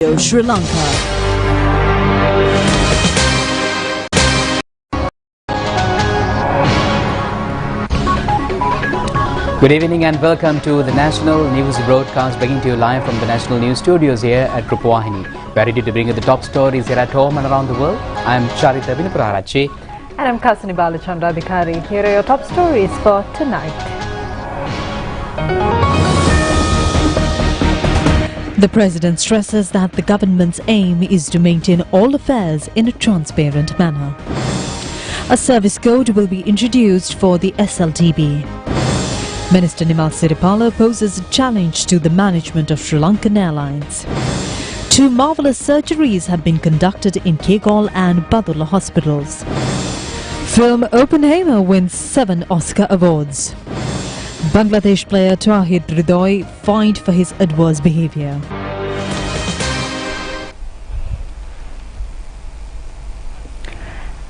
Sri Lanka. Good evening and welcome to the National News Broadcast, bringing to you live from the National News Studios here at Rupavahini. We are ready to bring you the top stories here at home and around the world. I am Charita Vinapurarachi. And I'm Kasani Balachandra Bikari. Here are your top stories for tonight. The President stresses that the government's aim is to maintain all affairs in a transparent manner. A service code will be introduced for the SLTB. Minister Nimal Siripala poses a challenge to the management of Sri Lankan Airlines. Two marvellous surgeries have been conducted in Kegol and Badulla hospitals. Film Oppenheimer wins 7 Oscar awards. Bangladesh player Tawhid Ridoy fined for his adverse behaviour.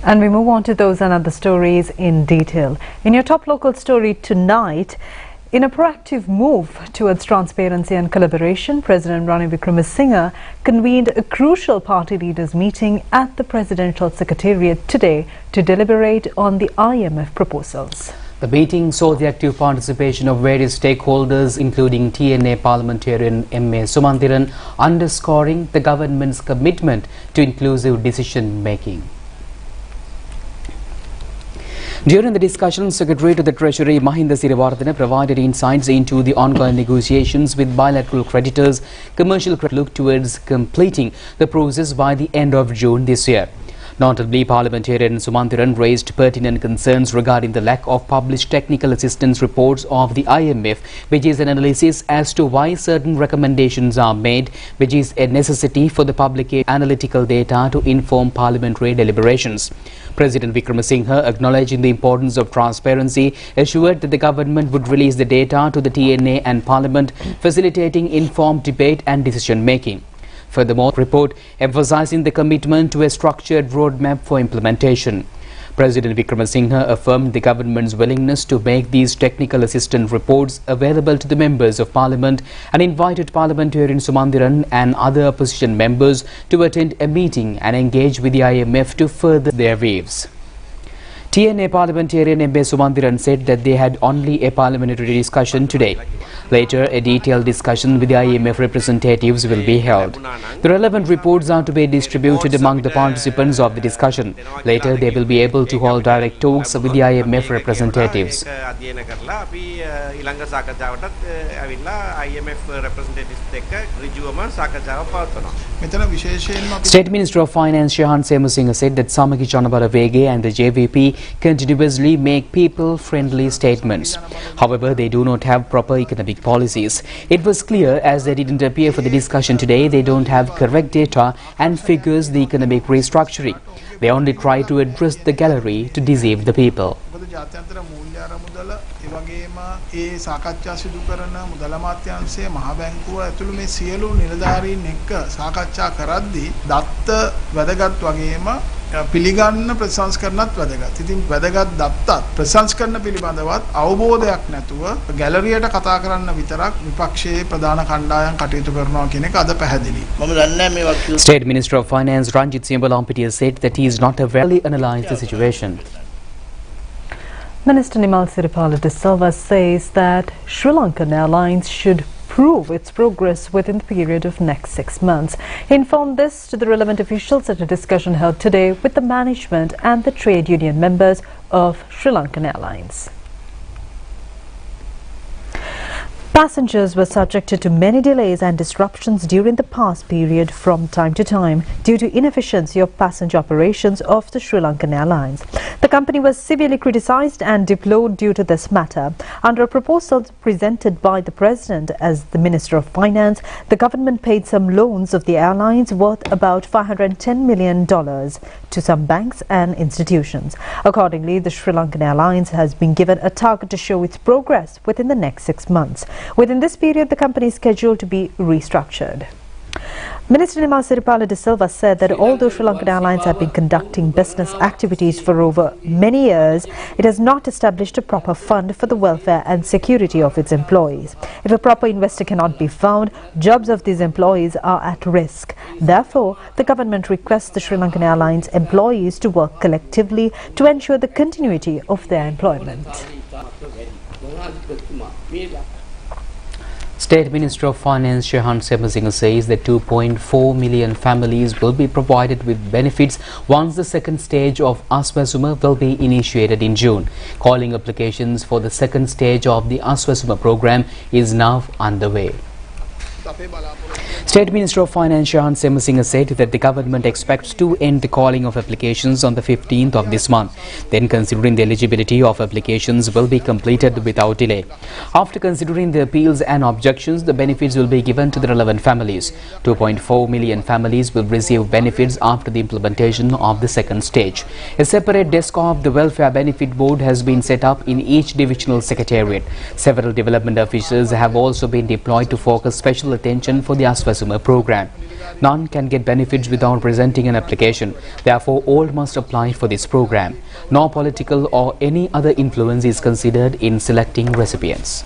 And we move on to those and other stories in detail. In your top local story tonight, in a proactive move towards transparency and collaboration, President Ranil Wickremesinghe convened a crucial party leaders meeting at the Presidential Secretariat today to deliberate on the IMF proposals. The meeting saw the active participation of various stakeholders, including TNA parliamentarian M.A. Sumantiran, underscoring the government's commitment to inclusive decision-making. During the discussion, Secretary to the Treasury Mahinda Siriwardena provided insights into the ongoing negotiations with bilateral creditors. Commercial credit look towards completing the process by the end of June this year. Notably, Parliamentarian Sumantiran raised pertinent concerns regarding the lack of published technical assistance reports of the IMF, which is an analysis as to why certain recommendations are made, which is a necessity for the public analytical data to inform parliamentary deliberations. President Wickremesinghe, acknowledging the importance of transparency, assured that the government would release the data to the TNA and Parliament, facilitating informed debate and decision-making. Furthermore, the report emphasizing the commitment to a structured roadmap for implementation. President Wickremesinghe affirmed the government's willingness to make these technical assistance reports available to the members of Parliament and invited Parliamentarian Sumantiran and other opposition members to attend a meeting and engage with the IMF to further their views. TNA parliamentarian M.A. Sumantiran said that they had only a parliamentary discussion today. Later, a detailed discussion with the IMF representatives will be held. The relevant reports are to be distributed among the participants of the discussion. Later, they will be able to hold direct talks with the IMF representatives. State Minister of Finance Shahan Semusinghe said that Samaki Chanabara Vege and the JVP continuously make people-friendly statements. However, they do not have proper economic policies. It was clear, as they didn't appear for the discussion today, they don't have correct data and figures the economic restructuring. They only try to address the gallery to deceive the people. පිළිගන්න ප්‍රසංස්කරණත් වැදගත්. ඉතින් වැදගත් දත්තත් ප්‍රසංස්කරණ පිළිබඳවත් අවබෝධයක් නැතුව ගැලරියට කතා කරන්න විතරක් විපක්ෂයේ ප්‍රධාන කණ්ඩායම් කටයුතු කරනවා කියන එක අද පැහැදිලි. මම දන්නේ මේ වක්ිය State Minister of Finance Ranjit Simbalampitiya said that he is not aware analyze the situation. Minister Nimal Siripala de Silva says that Sri Lankan Airlines should prove its progress within the period of next 6 months. He informed this to the relevant officials at a discussion held today with the management and the trade union members of Sri Lankan Airlines. Passengers were subjected to many delays and disruptions during the past period from time to time due to inefficiency of passenger operations of the Sri Lankan Airlines. The company was severely criticized and deplored due to this matter. Under a proposal presented by the President as the Minister of Finance, the government paid some loans of the airlines worth about $510 million to some banks and institutions. Accordingly, the Sri Lankan Airlines has been given a target to show its progress within the next 6 months. Within this period, the company is scheduled to be restructured. Minister Nimal Siripala de Silva said that although Sri Lankan Airlines had been conducting business activities for over many years, it has not established a proper fund for the welfare and security of its employees. If a proper investor cannot be found, jobs of these employees are at risk. Therefore, the government requests the Sri Lankan Airlines employees to work collectively to ensure the continuity of their employment. State Minister of Finance Shehan Semasinga says that 2.4 million families will be provided with benefits once the second stage of Aswasuma will be initiated in June. Calling applications for the second stage of the Aswasuma program is now underway. State Minister of Finance Shehan Semasinga said that the government expects to end the calling of applications on the 15th of this month. Then, considering the eligibility of applications will be completed without delay. After considering the appeals and objections, the benefits will be given to the relevant families. 2.4 million families will receive benefits after the implementation of the second stage. A separate desk of the Welfare Benefit Board has been set up in each divisional secretariat. Several development officers have also been deployed to focus special attention for the Aswasuma program. None can get benefits without presenting an application. Therefore, all must apply for this program. No political or any other influence is considered in selecting recipients.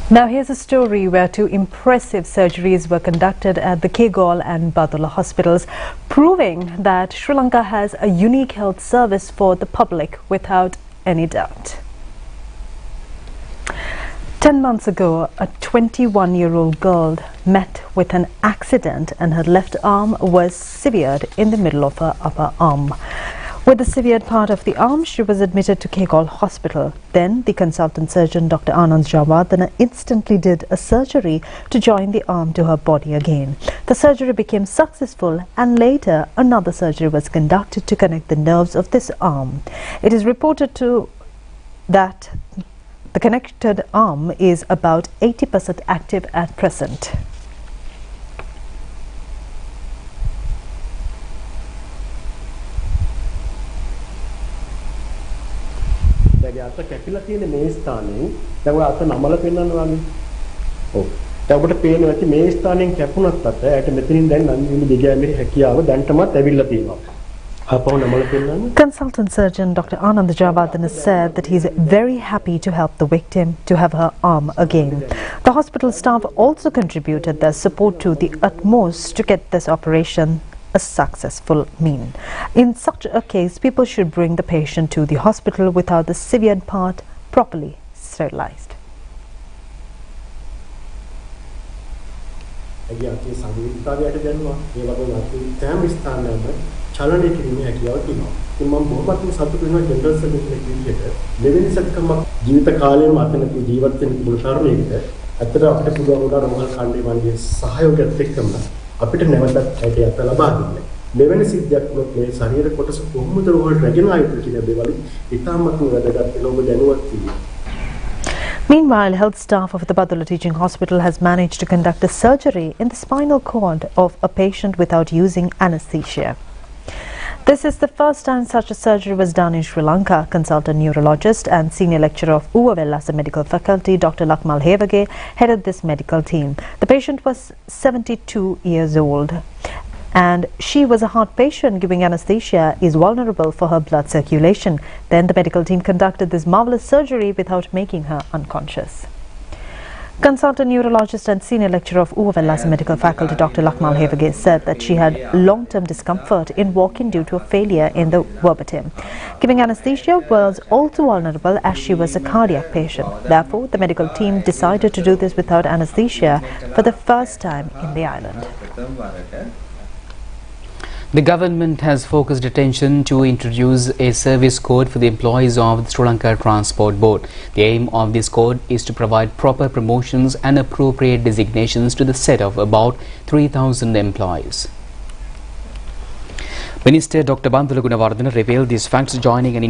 Now here's a story where two impressive surgeries were conducted at the Kegol and Badola hospitals, proving that Sri Lanka has a unique health service for the public without any doubt. 10 months ago, a 21-year-old girl met with an accident and her left arm was severed in the middle of her upper arm. With the severed part of the arm, she was admitted to Kegol Hospital. Then, the consultant surgeon Dr. Anand Javardhana instantly did a surgery to join the arm to her body again. The surgery became successful and later another surgery was conducted to connect the nerves of this arm. It is reported that the connected arm is about 80% active at present. අත කැපිලා තියෙන මේ ස්ථානයෙන් දැන් ඔය අත නමල පෙන්නනවා වගේ. ඔව්. දැන් ඔබට පේනවා ඇති මේ ස්ථානයෙන් කැපුණත් අත ඇයට මෙතනින් දැන් අන්තිම දිගෑමේ හැකියාව දැන්ටමත් ඇවිල්ලා තියෙනවා. අපහු නමල පෙන්නන්නේ. Consultant surgeon Dr. Anand Javardhana said that he is very happy to help the victim to have her arm again. The hospital staff also contributed their support to the utmost to get this operation a successful mean. In such a case, people should bring the patient to the hospital without the severed part properly sterilized. අපිට නැවතත් ඇටි අත ලබා දෙන්න. මෙවැනි සිද්ධියක් වුණොත් මේ ශරීර කොටස කොහොමද රෝහලට රැගෙන ආයුතු කියන දේවල් ඉතාමත්ම වැදගත් වෙන ඔබ දැනුවත් වීම. Meanwhile, health staff of the Badola Teaching Hospital has managed to conduct a surgery in the spinal cord of a patient without using anesthesia. This is the first time such a surgery was done in Sri Lanka. Consultant neurologist and senior lecturer of Uvavellasa Medical Faculty, Dr. Lakmal Hevage, headed this medical team. The patient was 72 years old and she was a heart patient. Giving anesthesia is vulnerable for her blood circulation. Then the medical team conducted this marvelous surgery without making her unconscious. Consultant neurologist and senior lecturer of Uvavellasa Medical Faculty, Dr. Lakmal Hevage, said that she had long-term discomfort in walking due to a failure in the vertebra. Giving anesthesia was also vulnerable as she was a cardiac patient. Therefore, the medical team decided to do this without anesthesia for the first time in the island. The government has focused attention to introduce a service code for the employees of the Sri Lanka Transport Board. The aim of this code is to provide proper promotions and appropriate designations to the set of about 3,000 employees. Minister Dr. Bandula Gunawardena revealed these facts joining an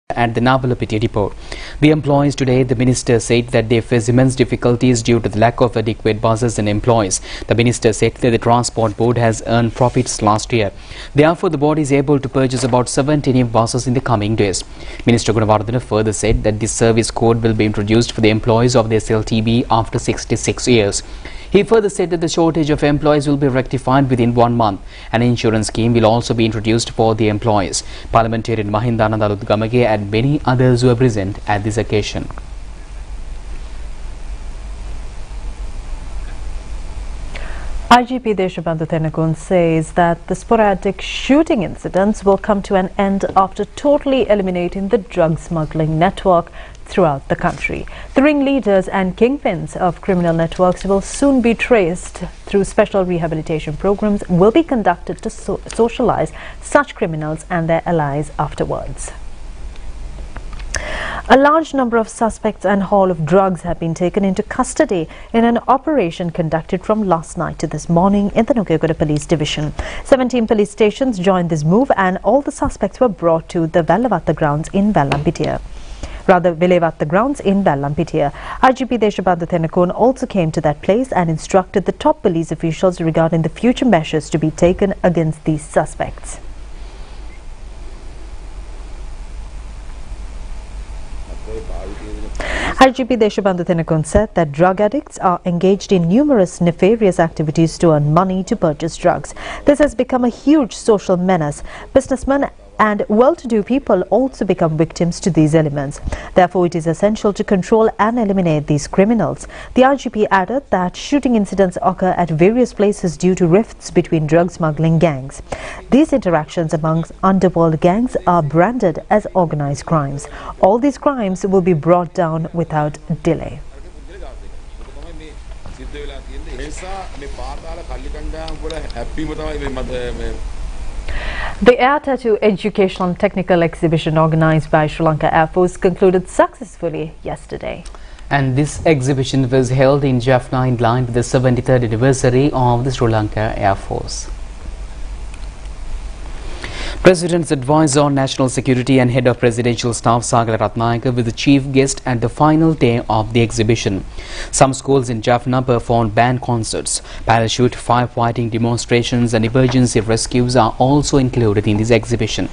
at the Navalapiti depot. The employees today, the minister said that they face immense difficulties due to the lack of adequate buses and employees. The minister said that the Transport Board has earned profits last year. Therefore, the board is able to purchase about 70 new buses in the coming days. Minister Gunawardena further said that this service code will be introduced for the employees of the SLTB after 66 years. He further said that the shortage of employees will be rectified within 1 month. An insurance scheme will also be introduced for the employees. Parliamentarian Mahinda Gamage and many others were present at this occasion. IGP Deshabandhu Thenakun says that the sporadic shooting incidents will come to an end after totally eliminating the drug smuggling network throughout the country. The ringleaders and kingpins of criminal networks will soon be traced through special rehabilitation programs will be conducted to socialize such criminals and their allies afterwards. A large number of suspects and haul of drugs have been taken into custody in an operation conducted from last night to this morning in the Nukegoda Police Division. 17 police stations joined this move and all the suspects were brought to the Vellavatta grounds in Vellampitia. Vilavatta grounds in Vellampitia. IGP Deshabandhu Thenakun also came to that place and instructed the top police officials regarding the future measures to be taken against these suspects. IGP Deshabandhu Thenakun said that drug addicts are engaged in numerous nefarious activities to earn money to purchase drugs. This has become a huge social menace. Businessmen and well-to-do people also become victims to these elements. Therefore, it is essential to control and eliminate these criminals. The IGP added that shooting incidents occur at various places due to rifts between drug smuggling gangs. These interactions amongst underworld gangs are branded as organized crimes. All these crimes will be brought down without delay. The Air Tattoo Educational and Technical Exhibition organized by Sri Lanka Air Force concluded successfully yesterday. And this exhibition was held in Jaffna in line with the 73rd anniversary of the Sri Lanka Air Force. President's Advisor on National Security and Head of Presidential Staff Sagala Ratnayaka was the chief guest at the final day of the exhibition. Some schools in Jaffna performed band concerts. Parachute, firefighting demonstrations and emergency rescues are also included in this exhibition.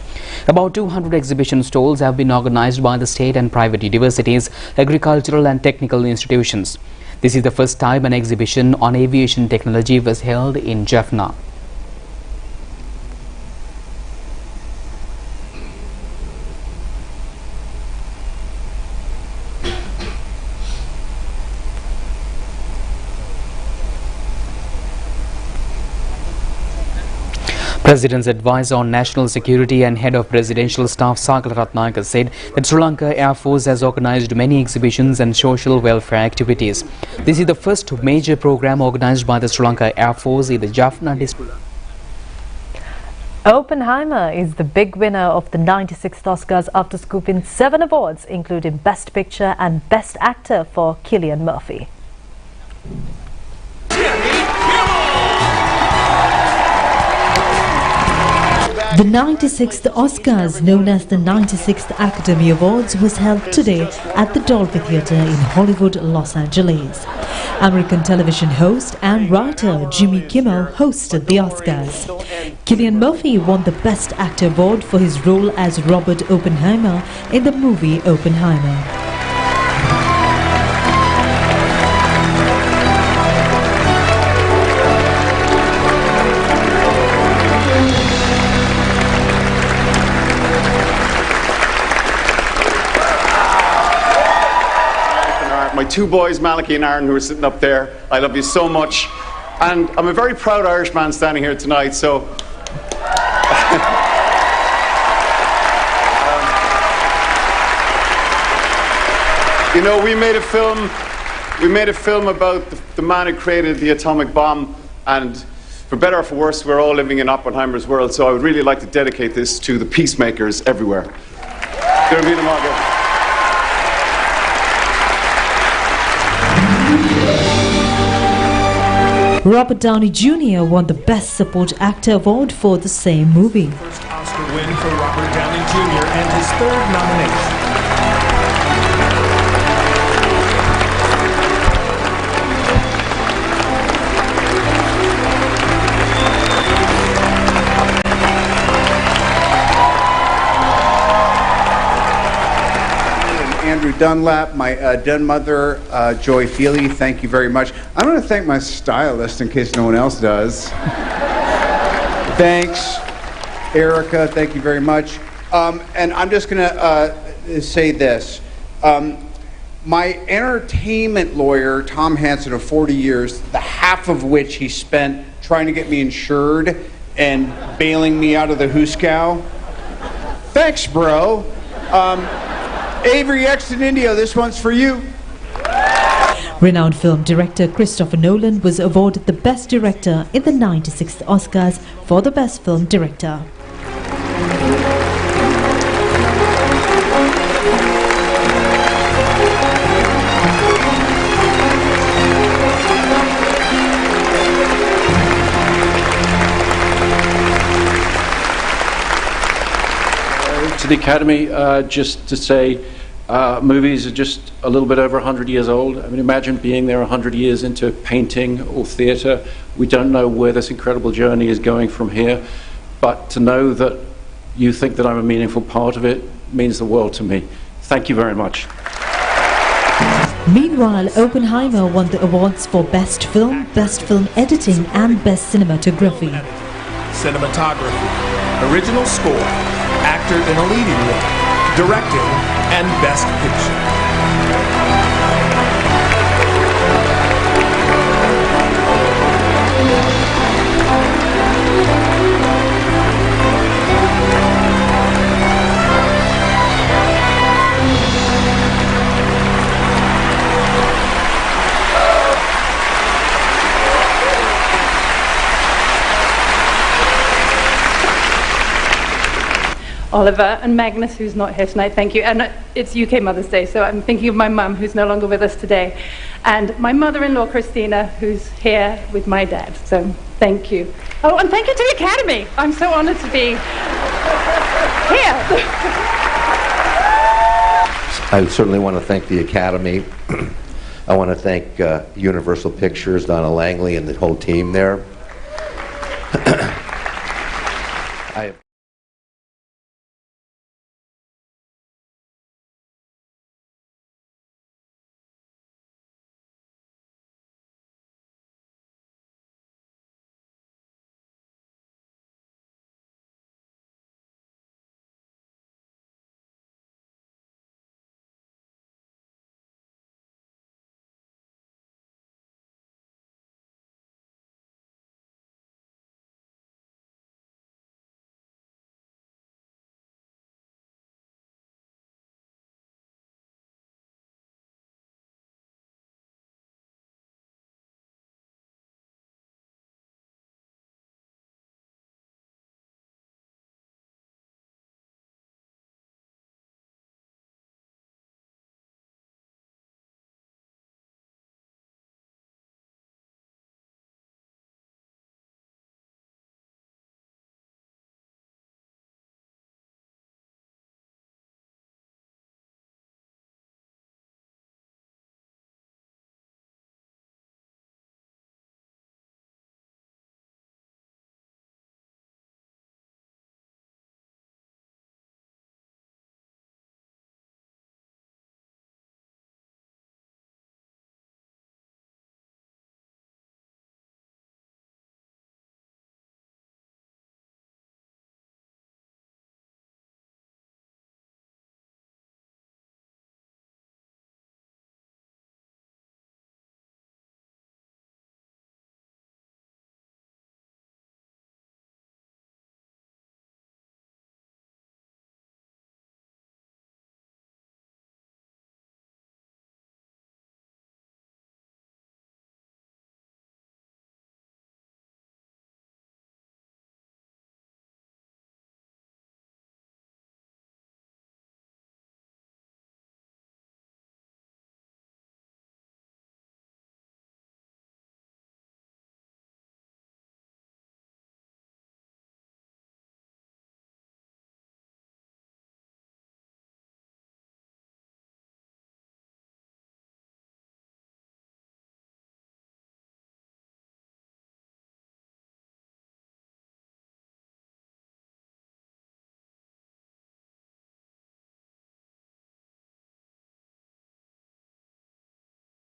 About 200 exhibition stalls have been organized by the state and private universities, agricultural and technical institutions. This is the first time an exhibition on aviation technology was held in Jaffna. President's Advisor on National Security and Head of Presidential Staff Sagala Ratnayaka said that Sri Lanka Air Force has organized many exhibitions and social welfare activities. This is the first major program organized by the Sri Lanka Air Force in the Jaffna district. Oppenheimer is the big winner of the 96th Oscars after scooping 7 awards, including Best Picture and Best Actor for Cillian Murphy. The 96th Oscars, known as the 96th Academy Awards, was held today at the Dolby Theatre in Hollywood, Los Angeles. American television host and writer Jimmy Kimmel hosted the Oscars. Cillian Murphy won the Best Actor award for his role as Robert Oppenheimer in the movie Oppenheimer. My 2 boys, Malachy and Aaron, who are sitting up there, I love you so much. And I'm a very proud Irishman standing here tonight, so... you know, we made a film about the man who created the atomic bomb, and for better or for worse, we're all living in Oppenheimer's world, so I would really like to dedicate this to the peacemakers everywhere. Robert Downey Jr. won the Best Support Actor award for the same movie. First Oscar win for Robert Downey Jr. and his 3rd nomination. Dunlap, my den mother, Joy Feely, thank you very much. I'm going to thank my stylist in case no one else does. Thanks. Erica, thank you very much. And I'm just going to say this. My entertainment lawyer, Tom Hansen, of 40 years, the half of which he spent trying to get me insured and bailing me out of the hoosecow. Thanks, bro. Avery Exton Indio, this one's for you. Renowned film director Christopher Nolan was awarded the Best Director in the 96th Oscars for the Best Film Director. To the Academy, just to say, movies are just a little bit over 100 years old. I mean, imagine being there 100 years into painting or theatre. We don't know where this incredible journey is going from here, but to know that you think that I'm a meaningful part of it means the world to me. Thank you very much. Meanwhile, Oppenheimer won the awards for Best Film Editing and Best Cinematography. Cinematography, original score, actor in a leading role, directing, and best picture. Oliver and Magnus, who's not here tonight, thank you. And it's UK Mother's Day, so I'm thinking of my mum, who's no longer with us today, and my mother-in-law, Christina, who's here with my dad. So thank you. Oh, and thank you to the Academy. I'm so honored to be here. I certainly want to thank the Academy. I want to thank Universal Pictures, Donna Langley, and the whole team there.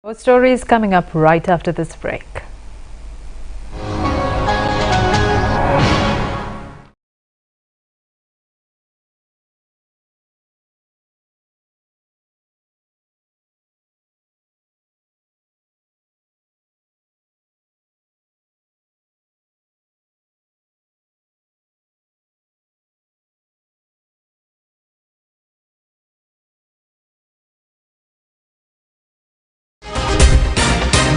More stories coming up right after this break.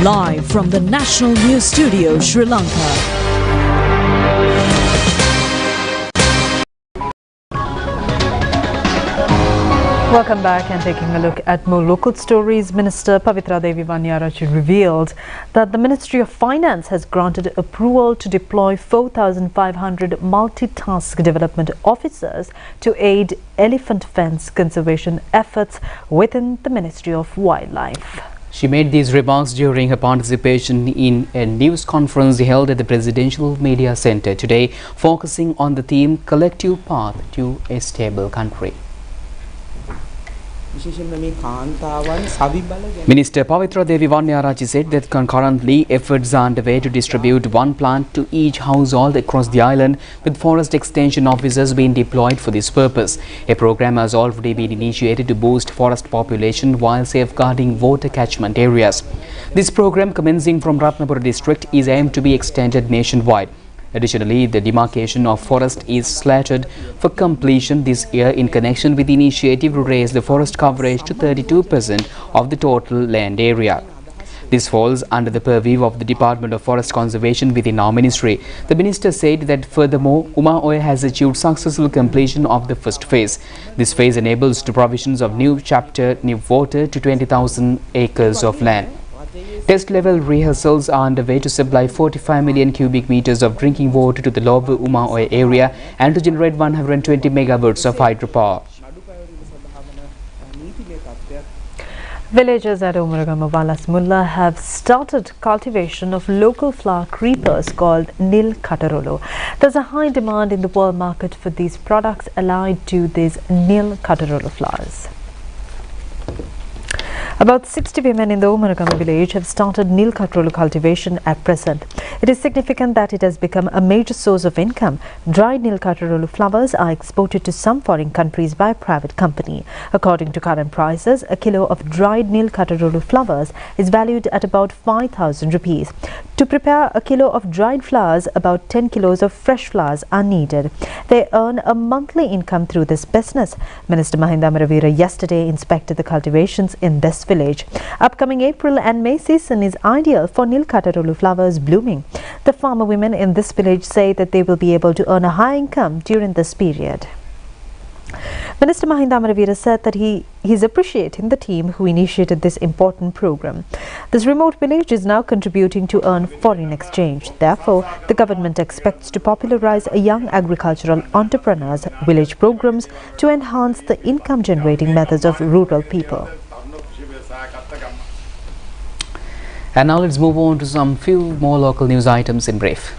Live from the National News Studio, Sri Lanka. Welcome back, and taking a look at more local stories. Minister Pavitra Devi Vanniyarachchi revealed that the Ministry of Finance has granted approval to deploy 4,500 multitask development officers to aid elephant fence conservation efforts within the Ministry of Wildlife. She made these remarks during her participation in a news conference held at the Presidential Media Centre today, focusing on the theme Collective Path to a Stable Country. Minister Pavitra Devi Vanniyarachchi said that concurrently efforts are underway to distribute one plant to each household across the island, with forest extension officers being deployed for this purpose. A program has already been initiated to boost forest population while safeguarding water catchment areas. This program, commencing from Ratnapura district, is aimed to be extended nationwide. Additionally, the demarcation of forest is slated for completion this year in connection with the initiative to raise the forest coverage to 32% of the total land area. This falls under the purview of the Department of Forest Conservation within our ministry. The minister said that furthermore, Umaoy has achieved successful completion of the first phase. This phase enables the provisions of new water to 20,000 acres of land. Test level rehearsals are underway to supply 45 million cubic meters of drinking water to the lower Umaoy area and to generate 120 megawatts of hydropower. Villagers at Umaragama Walas Mulla have started cultivation of local flower creepers called Nil Katarolo. There's a high demand in the world market for these products allied to these Nil Katarolo flowers. About 60 women in the Umaragama village have started Nil Katarolo cultivation at present. It is significant that it has become a major source of income. Dried Nil Katarolo flowers are exported to some foreign countries by a private company. According to current prices, a kilo of dried Nil Katarolo flowers is valued at about 5,000 rupees. To prepare a kilo of dried flowers, about 10 kilos of fresh flowers are needed. They earn a monthly income through this business. Minister Mahinda Amaravira yesterday inspected the cultivations in this village. Upcoming April and May season is ideal for Nil Katarolo flowers blooming. The farmer women in this village say that they will be able to earn a high income during this period. Minister Mahinda Amaravira said that he is appreciating the team who initiated this important program. This remote village is now contributing to earn foreign exchange. Therefore, the government expects to popularize young agricultural entrepreneurs' village programs to enhance the income-generating methods of rural people. And now let's move on to some few more local news items in brief.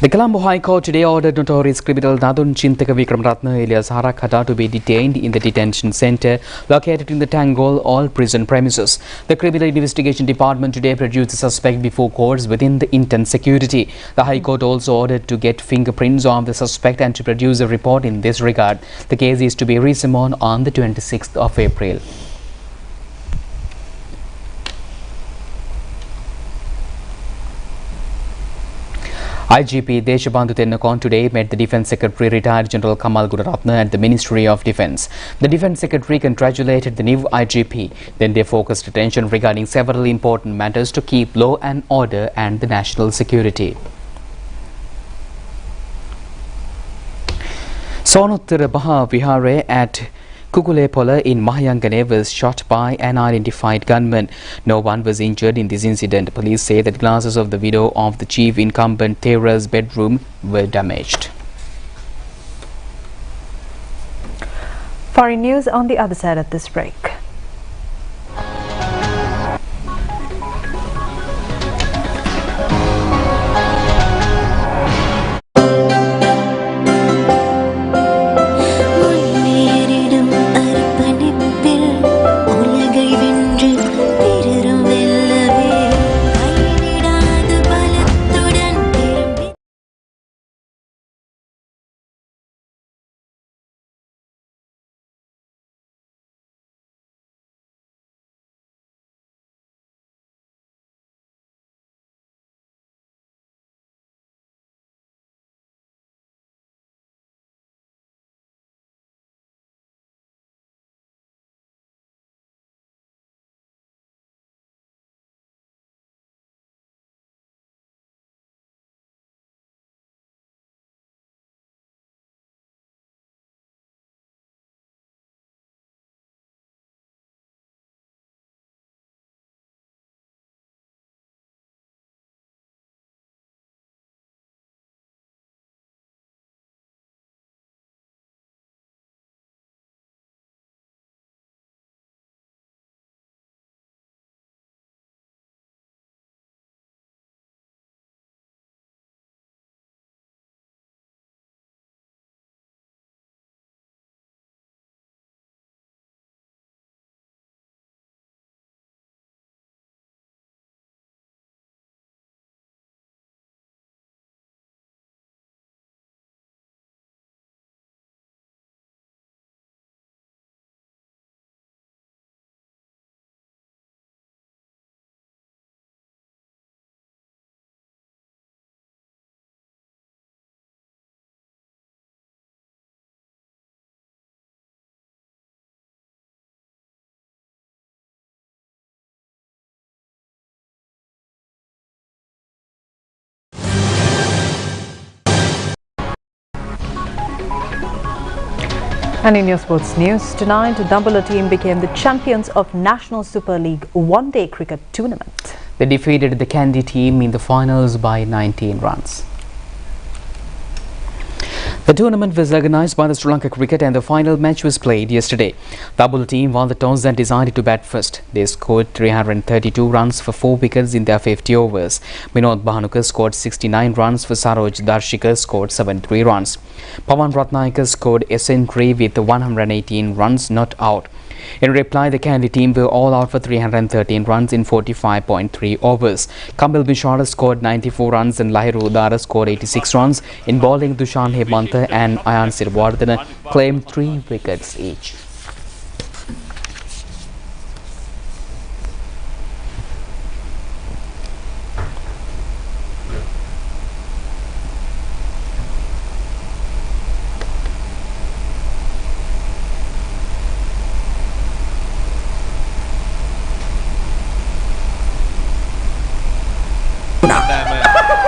The Colombo High Court today ordered notorious criminal Nadun Chintaka Vikramratna alias Harakata to be detained in the detention centre located in the Tangol All Prison premises. The Criminal Investigation Department today produced the suspect before courts within the intense security. The High Court also ordered to get fingerprints of the suspect and to produce a report in this regard. The case is to be resummoned on the 26th of April. IGP Deshabandhu Tennakon today met the Defence Secretary retired General Kamal Gunaratne at the Ministry of Defence. The Defence Secretary congratulated the new IGP. Then they focused attention regarding several important matters to keep law and order and the national security. Sonottara Baha Vihare at Kukulepola in Mahayangane was shot by an unidentified gunman. No one was injured in this incident. Police say that glasses of the window of the chief incumbent Thera's bedroom were damaged. Foreign news on the other side of this break. And in your sports news tonight, the Dambula team became the champions of National Super League one-day cricket tournament. They defeated the Kandy team in the finals by 19 runs. The tournament was organised by the Sri Lanka Cricket and the final match was played yesterday. The Dambula team won the toss and decided to bat first. They scored 332 runs for 4 wickets in their 50 overs. Vinod Bahanuka scored 69 runs for Saroj Darshika scored 73 runs. Pawan Ratnayaka scored a century with 118 runs not out. In reply, the Kandy team were all out for 313 runs in 45.3 overs. Kambil Bishara scored 94 runs and Lahiru Udara scored 86 runs. In bowling, Dushan Hemantha and Ayan Sirwardana claimed 3 wickets each.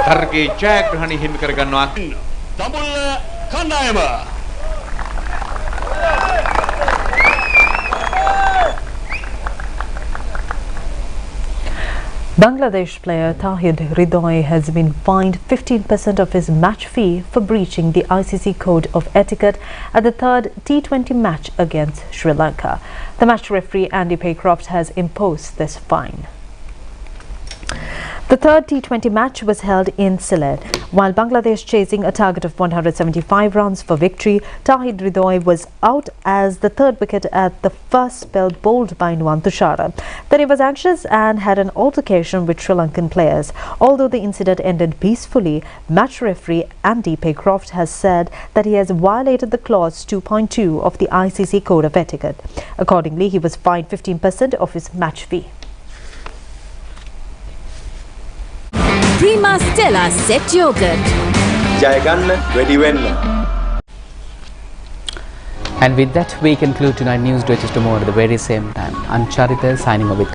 තරගයේ ජයග්‍රහණය හිමි කරගන්නවා දඹුල්ල කණ්ඩායම. Bangladesh player Tahid Hridoy has been fined 15% of his match fee for breaching the ICC Code of Etiquette at the third T20 match against Sri Lanka. The match referee Andy Paycroft has imposed this fine. The third T20 match was held in Sylhet. While Bangladesh chasing a target of 175 runs for victory, Tahid Hridoy was out as the third wicket at the first spell bowled by Nuwan Tushara. Then he was anxious and had an altercation with Sri Lankan players. Although the incident ended peacefully, match referee Andy Paycroft has said that he has violated the clause 2.2 of the ICC Code of Etiquette. Accordingly, he was fined 15% of his match fee. Prima Stella Set Yogurt. And with that, we conclude tonight's news. Do it tomorrow at the very same time. I'm Charita signing off with